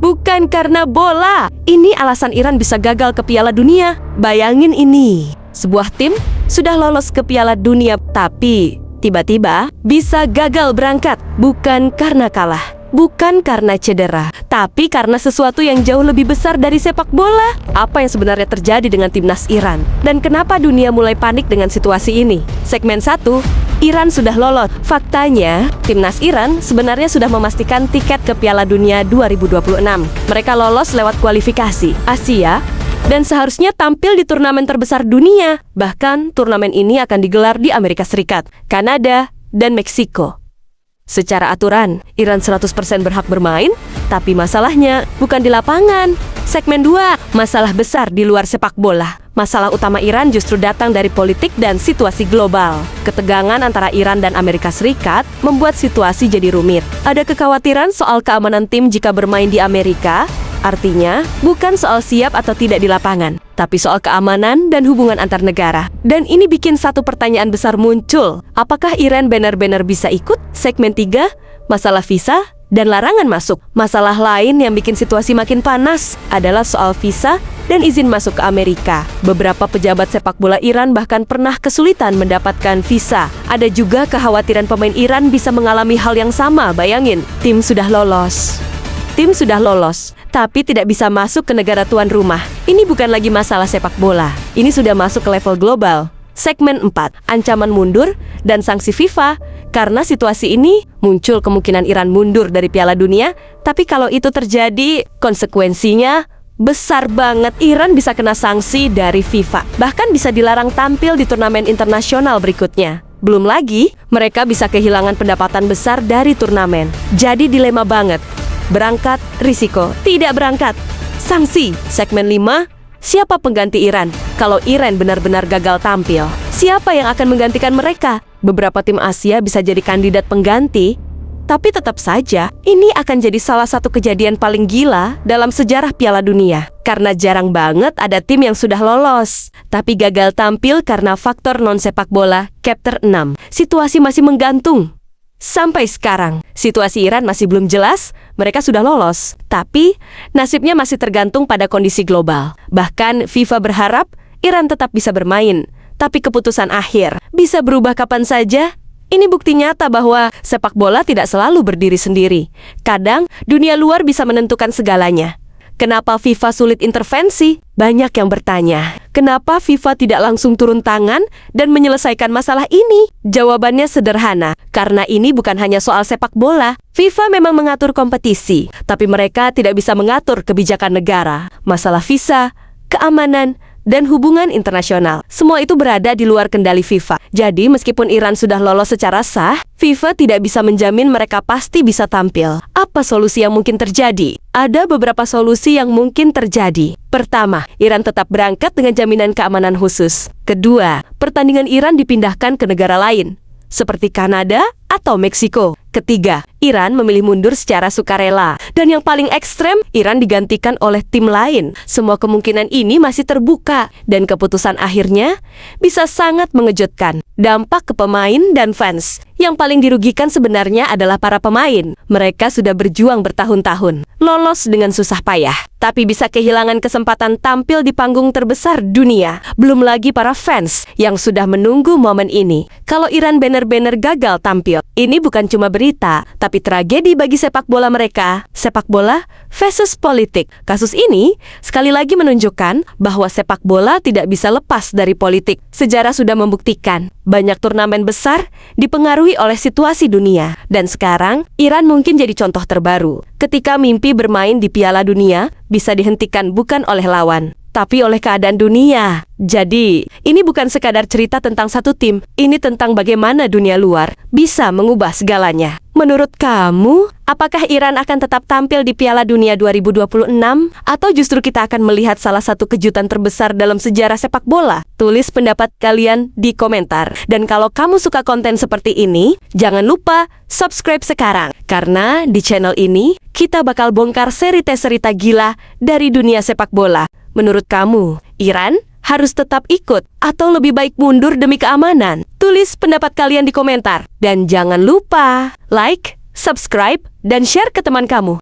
bukan karena bola. Ini alasan Iran bisa gagal ke Piala Dunia. Bayangin ini, sebuah tim sudah lolos ke Piala Dunia, tapi tiba-tiba bisa gagal berangkat. Bukan karena kalah, bukan karena cedera, tapi karena sesuatu yang jauh lebih besar dari sepak bola. Apa yang sebenarnya terjadi dengan timnas Iran? Dan kenapa dunia mulai panik dengan situasi ini? Segmen 1, Iran sudah lolos. Faktanya, timnas Iran sebenarnya sudah memastikan tiket ke Piala Dunia 2026. Mereka lolos lewat kualifikasi Asia dan seharusnya tampil di turnamen terbesar dunia. Bahkan, turnamen ini akan digelar di Amerika Serikat, Kanada, dan Meksiko. Secara aturan, Iran 100% berhak bermain, tapi masalahnya bukan di lapangan. Segmen 2, masalah besar di luar sepak bola. Masalah utama Iran justru datang dari politik dan situasi global. Ketegangan antara Iran dan Amerika Serikat membuat situasi jadi rumit. Ada kekhawatiran soal keamanan tim jika bermain di Amerika. Artinya, bukan soal siap atau tidak di lapangan, tapi soal keamanan dan hubungan antar negara. Dan ini bikin satu pertanyaan besar muncul. Apakah Iran benar-benar bisa ikut? Segmen 3, masalah visa dan larangan masuk. Masalah lain yang bikin situasi makin panas adalah soal visa dan izin masuk ke Amerika. Beberapa pejabat sepak bola Iran bahkan pernah kesulitan mendapatkan visa. Ada juga kekhawatiran pemain Iran bisa mengalami hal yang sama. Bayangin, tim sudah lolos, tapi tidak bisa masuk ke negara tuan rumah. Ini bukan lagi masalah sepak bola, ini sudah masuk ke level global. Segmen 4, ancaman mundur dan sanksi FIFA. Karena situasi ini, muncul kemungkinan Iran mundur dari Piala Dunia. Tapi kalau itu terjadi, konsekuensinya besar banget. Iran bisa kena sanksi dari FIFA, bahkan bisa dilarang tampil di turnamen internasional berikutnya. Belum lagi, mereka bisa kehilangan pendapatan besar dari turnamen. Jadi dilema banget. Berangkat, risiko. Tidak berangkat, sanksi. Segmen 5, siapa pengganti Iran? Kalau Iran benar-benar gagal tampil, siapa yang akan menggantikan mereka? Beberapa tim Asia bisa jadi kandidat pengganti, tapi tetap saja, ini akan jadi salah satu kejadian paling gila dalam sejarah Piala Dunia. Karena jarang banget ada tim yang sudah lolos, tapi gagal tampil karena faktor non-sepak bola. Chapter 6, situasi masih menggantung. Sampai sekarang, situasi Iran masih belum jelas. Mereka sudah lolos, tapi nasibnya masih tergantung pada kondisi global. Bahkan FIFA berharap Iran tetap bisa bermain, tapi keputusan akhir bisa berubah kapan saja. Ini bukti nyata bahwa sepak bola tidak selalu berdiri sendiri. Kadang dunia luar bisa menentukan segalanya. Kenapa FIFA sulit intervensi? Banyak yang bertanya, kenapa FIFA tidak langsung turun tangan dan menyelesaikan masalah ini? Jawabannya sederhana, karena ini bukan hanya soal sepak bola. FIFA memang mengatur kompetisi, tapi mereka tidak bisa mengatur kebijakan negara. Masalah visa, keamanan, dan hubungan internasional. Semua itu berada di luar kendali FIFA. Jadi meskipun Iran sudah lolos secara sah, FIFA tidak bisa menjamin mereka pasti bisa tampil. Apa solusi yang mungkin terjadi? Ada beberapa solusi yang mungkin terjadi. Pertama, Iran tetap berangkat dengan jaminan keamanan khusus. Kedua, pertandingan Iran dipindahkan ke negara lain, seperti Kanada atau Meksiko. Ketiga, Iran memilih mundur secara sukarela. Dan yang paling ekstrem, Iran digantikan oleh tim lain. Semua kemungkinan ini masih terbuka, dan keputusan akhirnya bisa sangat mengejutkan. Dampak ke pemain dan fans. Yang paling dirugikan sebenarnya adalah para pemain. Mereka sudah berjuang bertahun-tahun, lolos dengan susah payah, tapi bisa kehilangan kesempatan tampil di panggung terbesar dunia. Belum lagi para fans yang sudah menunggu momen ini. Kalau Iran benar-benar gagal tampil, ini bukan cuma berita, tapi tragedi bagi sepak bola mereka. Sepak bola versus politik. Kasus ini sekali lagi menunjukkan bahwa sepak bola tidak bisa lepas dari politik. Sejarah sudah membuktikan banyak turnamen besar dipengaruhi oleh situasi dunia. Dan sekarang, Iran mungkin jadi contoh terbaru. Ketika mimpi bermain di Piala Dunia bisa dihentikan bukan oleh lawan, tapi oleh keadaan dunia. Jadi, ini bukan sekadar cerita tentang satu tim, ini tentang bagaimana dunia luar bisa mengubah segalanya. Menurut kamu, apakah Iran akan tetap tampil di Piala Dunia 2026? Atau justru kita akan melihat salah satu kejutan terbesar dalam sejarah sepak bola? Tulis pendapat kalian di komentar. Dan kalau kamu suka konten seperti ini, jangan lupa subscribe sekarang. Karena di channel ini, kita bakal bongkar cerita gila dari dunia sepak bola. Menurut kamu, Iran harus tetap ikut atau lebih baik mundur demi keamanan? Tulis pendapat kalian di komentar. Dan jangan lupa like, subscribe, dan share ke teman kamu.